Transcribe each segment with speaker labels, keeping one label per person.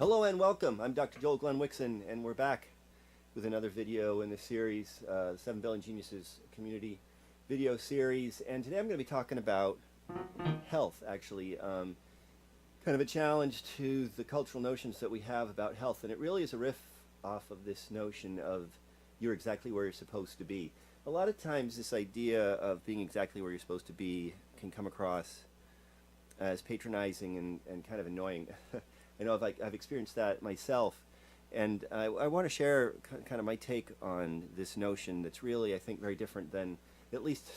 Speaker 1: Hello and welcome. I'm Dr. Joel Glenn Wixon, and we're back with another video in the series, 7 Billion Geniuses Community video series. And today I'm going to be talking about health, actually. Kind of a challenge to the cultural notions that we have about health. And it really is a riff off of this notion of you're exactly where you're supposed to be. A lot of times this idea of being exactly where you're supposed to be can come across as patronizing and kind of annoying. I know I've experienced that myself, and I want to share kind of my take on this notion that's really, I think, very different than at least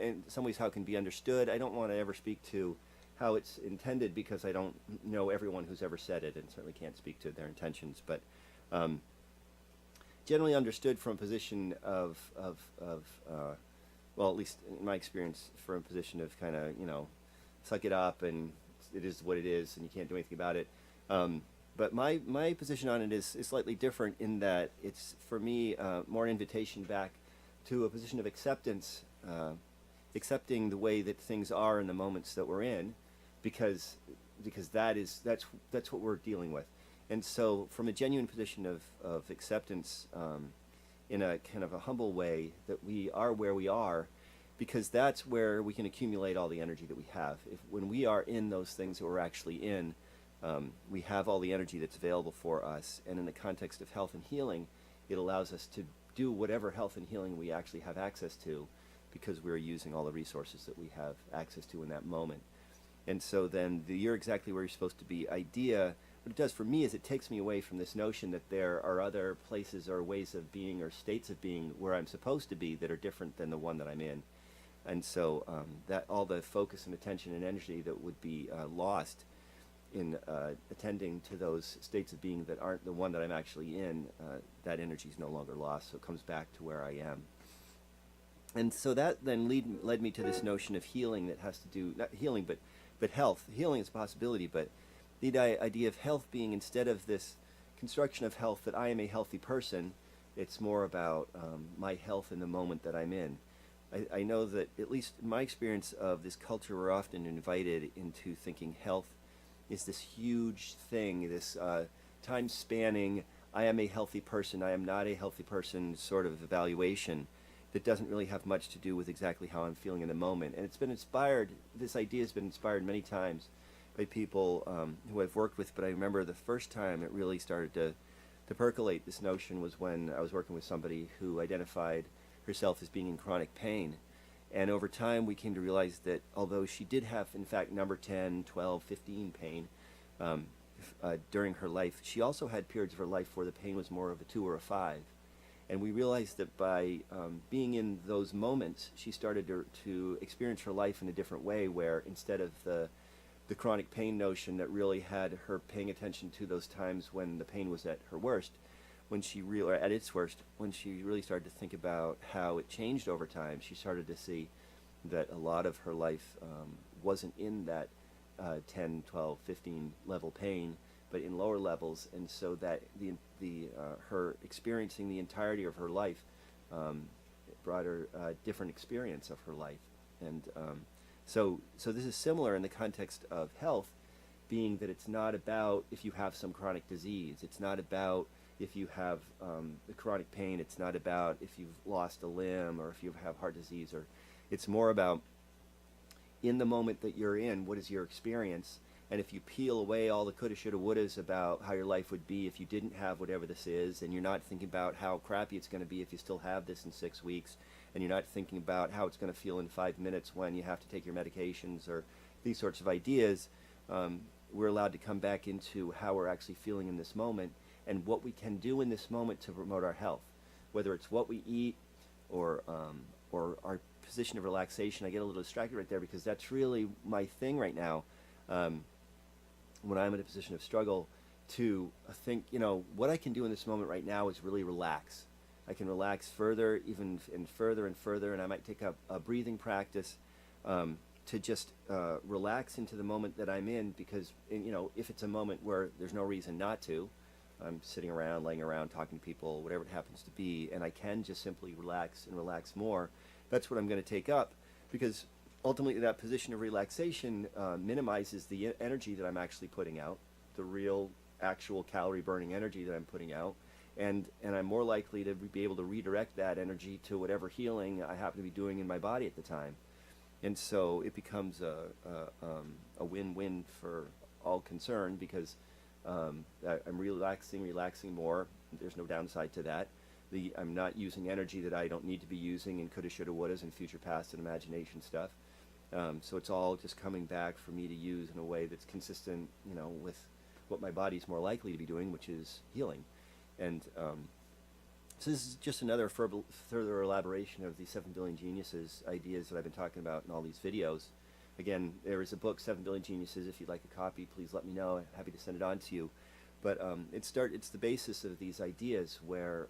Speaker 1: in some ways how it can be understood. I don't want to ever speak to how it's intended because I don't know everyone who's ever said it, and certainly can't speak to their intentions, but generally understood from a position of well, at least in my experience, from a position of kind of, suck it up and it is what it is and you can't do anything about it. But my position on it is slightly different in that it's, for me, more an invitation back to a position of acceptance, accepting the way that things are in the moments that we're in, because that's what we're dealing with. And so from a genuine position of acceptance, in a kind of a humble way, that we are where we are, because that's where we can accumulate all the energy that we have. When we are in those things that we're actually in, we have all the energy that's available for us, and in the context of health and healing, it allows us to do whatever health and healing we actually have access to, because we're using all the resources that we have access to in that moment. And so then the you're exactly where you're supposed to be idea, what it does for me is it takes me away from this notion that there are other places or ways of being or states of being where I'm supposed to be that are different than the one that I'm in. And so that all the focus and attention and energy that would be lost in attending to those states of being that aren't the one that I'm actually in, that energy is no longer lost, so it comes back to where I am. And so that then led me to this notion of healing that has to do, not healing, but health. Healing is a possibility, but the idea of health being, instead of this construction of health that I am a healthy person, it's more about my health in the moment that I'm in. I know that, at least in my experience of this culture, we're often invited into thinking health is this huge thing, this time-spanning, I am a healthy person, I am not a healthy person sort of evaluation that doesn't really have much to do with exactly how I'm feeling in the moment. And it's been inspired, this idea has been inspired many times by people who I've worked with, but I remember the first time it really started to percolate, this notion, was when I was working with somebody who identified herself as being in chronic pain. And over time we came to realize that although she did have, in fact, number 10, 12, 15 pain during her life, she also had periods of her life where the pain was more of a 2 or a 5. And we realized that by being in those moments, she started to experience her life in a different way, where instead of the chronic pain notion that really had her paying attention to those times when the pain was at her worst, or at its worst, when she really started to think about how it changed over time, she started to see that a lot of her life wasn't in that 10, 12, 15 level pain, but in lower levels, and so that her experiencing the entirety of her life brought her a different experience of her life. And so this is similar in the context of health, being that it's not about if you have some chronic disease, it's not about if you have the chronic pain, it's not about if you've lost a limb or if you have heart disease, or it's more about in the moment that you're in, what is your experience? And if you peel away all the coulda, shoulda, wouldas about how your life would be if you didn't have whatever this is, and you're not thinking about how crappy it's going to be if you still have this in 6 weeks, and you're not thinking about how it's going to feel in 5 minutes when you have to take your medications, or these sorts of ideas, we're allowed to come back into how we're actually feeling in this moment and what we can do in this moment to promote our health, whether it's what we eat or our position of relaxation. I get a little distracted right there because that's really my thing right now. When I'm in a position of struggle, to think, what I can do in this moment right now is really relax. I can relax further, even and further and further, and I might take up a breathing practice to just relax into the moment that I'm in, because, if it's a moment where there's no reason not to, I'm sitting around, laying around, talking to people, whatever it happens to be, and I can just simply relax and relax more, that's what I'm going to take up, because ultimately that position of relaxation minimizes the energy that I'm actually putting out, the real actual calorie burning energy that I'm putting out. And I'm more likely to be able to redirect that energy to whatever healing I happen to be doing in my body at the time. And so it becomes a win-win for all concerned, because I'm relaxing more. There's no downside to that. I'm not using energy that I don't need to be using in coulda, shoulda, wouldas and future, past, and imagination stuff. So it's all just coming back for me to use in a way that's consistent, with what my body's more likely to be doing, which is healing. And so this is just another further elaboration of the 7 Billion Geniuses ideas that I've been talking about in all these videos. Again, there is a book, 7 Billion Geniuses. If you'd like a copy, please let me know. I'm happy to send it on to you. But it's the basis of these ideas where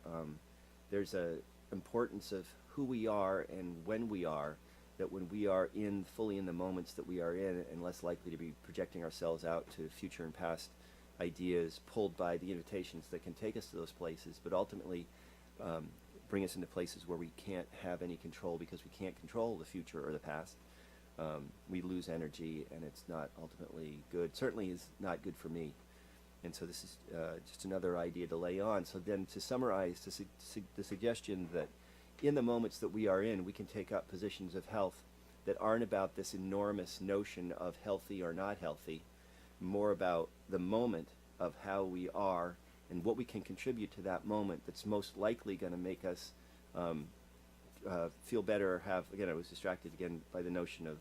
Speaker 1: there's a importance of who we are and when we are, that when we are fully in the moments that we are in, and less likely to be projecting ourselves out to future and past ideas pulled by the invitations that can take us to those places, but ultimately bring us into places where we can't have any control, because we can't control the future or the past. We lose energy, and it's not ultimately good. Certainly is not good for me. And so this is just another idea to lay on. So then, to summarize, the suggestion that in the moments that we are in, we can take up positions of health that aren't about this enormous notion of healthy or not healthy, more about the moment of how we are and what we can contribute to that moment that's most likely going to make us feel better, again, I was distracted again by the notion of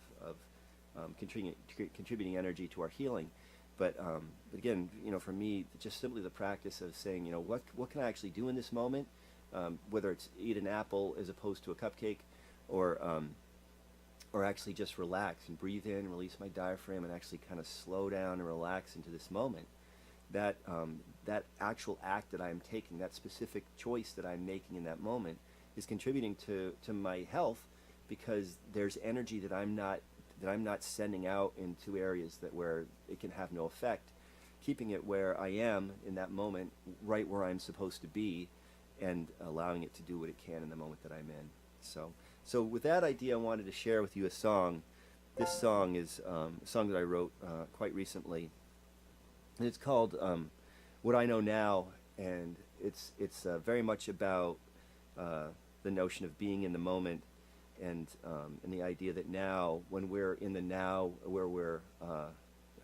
Speaker 1: contributing energy to our healing. But again, for me, just simply the practice of saying, what can I actually do in this moment? Whether it's eat an apple as opposed to a cupcake, or actually just relax and breathe in, release my diaphragm, and actually kind of slow down and relax into this moment. That actual act that I'm taking, that specific choice that I'm making in that moment, is contributing to my health, because there's energy that I'm not sending out into areas where it can have no effect, keeping it where I am in that moment, right where I'm supposed to be, and allowing it to do what it can in the moment that I'm in. So with that idea, I wanted to share with you a song. This song is a song that I wrote quite recently, and it's called What I Know Now, and it's very much about the notion of being in the moment, and the idea that now, when we're in the now, where we're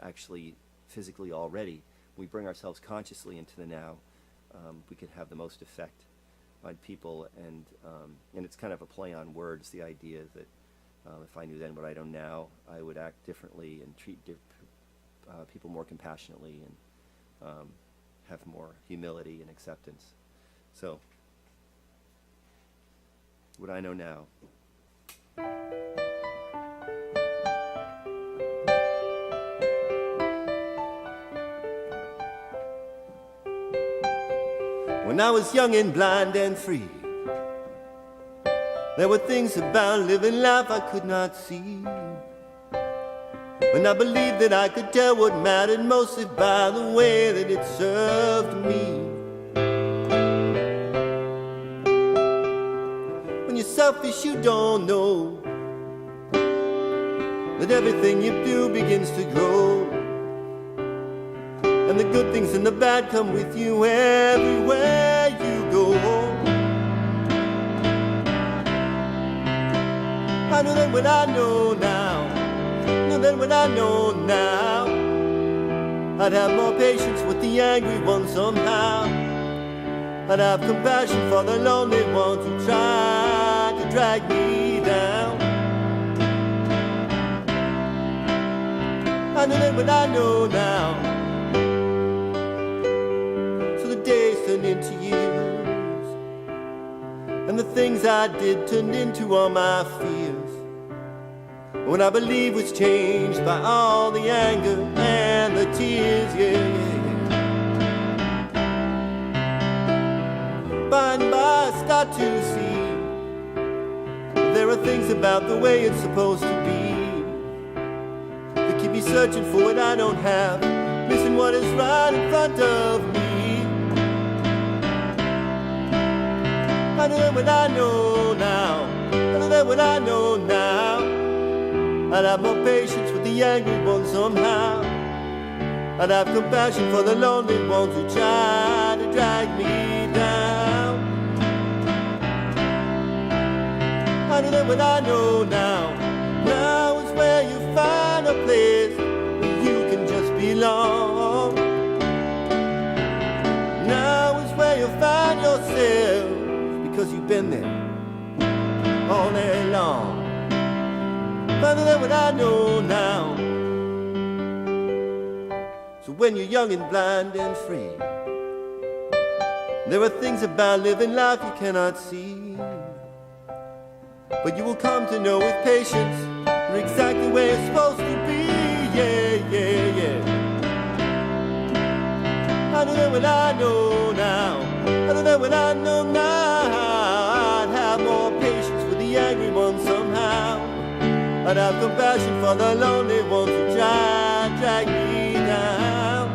Speaker 1: actually physically already, we bring ourselves consciously into the now, we can have the most effect on people. And it's kind of a play on words, the idea that if I knew then what I know now, I would act differently and treat people more compassionately, and have more humility and acceptance. So, what I know now. When I was young and blind and free, there were things about living life I could not see. When I believed that I could tell what mattered mostly by the way that it served me. When you're selfish, you don't know that everything you do begins to grow, and the good things and the bad come with you everywhere you go. I know that what I know now, know what I know now, I'd have more patience with the angry ones somehow. I'd have compassion for the lonely ones who try to drag me down. I know that what I know now. So the days turned into years, and the things I did turned into all my fears. When I believe was changed by all the anger and the tears, By and by I start to see there are things about the way it's supposed to be that keep me searching for what I don't have, missing what is right in front of me. I know that what I know now, I know that what I know now, I'd have more patience with the angry ones somehow. and have compassion for the lonely ones who try to drag me down. I know that what I know now, now is where you find a place where you can just belong. Now is where you find yourself, because you've been there all day long. I know that what I know now. So when you're young and blind and free, there are things about living life you cannot see, but you will come to know with patience you're exactly where you're supposed to be. Yeah, yeah, yeah. I know that what I know now. I know that what I know now. I'd have more patience with the angry ones somehow. I'd have compassion for the lonely ones who try to drag me down.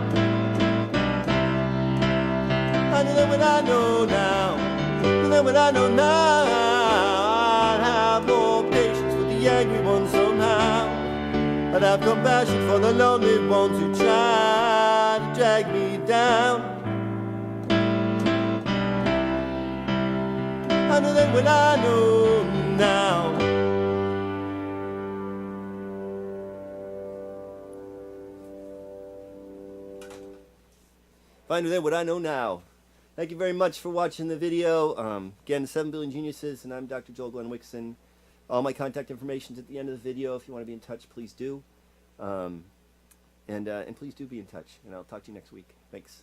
Speaker 1: I know that what I know now. I know that what I know now. I'd have more patience with the angry ones somehow. I'd have compassion for the lonely ones who try to drag me down. I know that what I know now. Find out what I know now. Thank you very much for watching the video. Again, 7 Billion Geniuses, and I'm Dr. Joel Glenn Wixon. All my contact information is at the end of the video. If you want to be in touch, please do. And please do be in touch, and I'll talk to you next week. Thanks.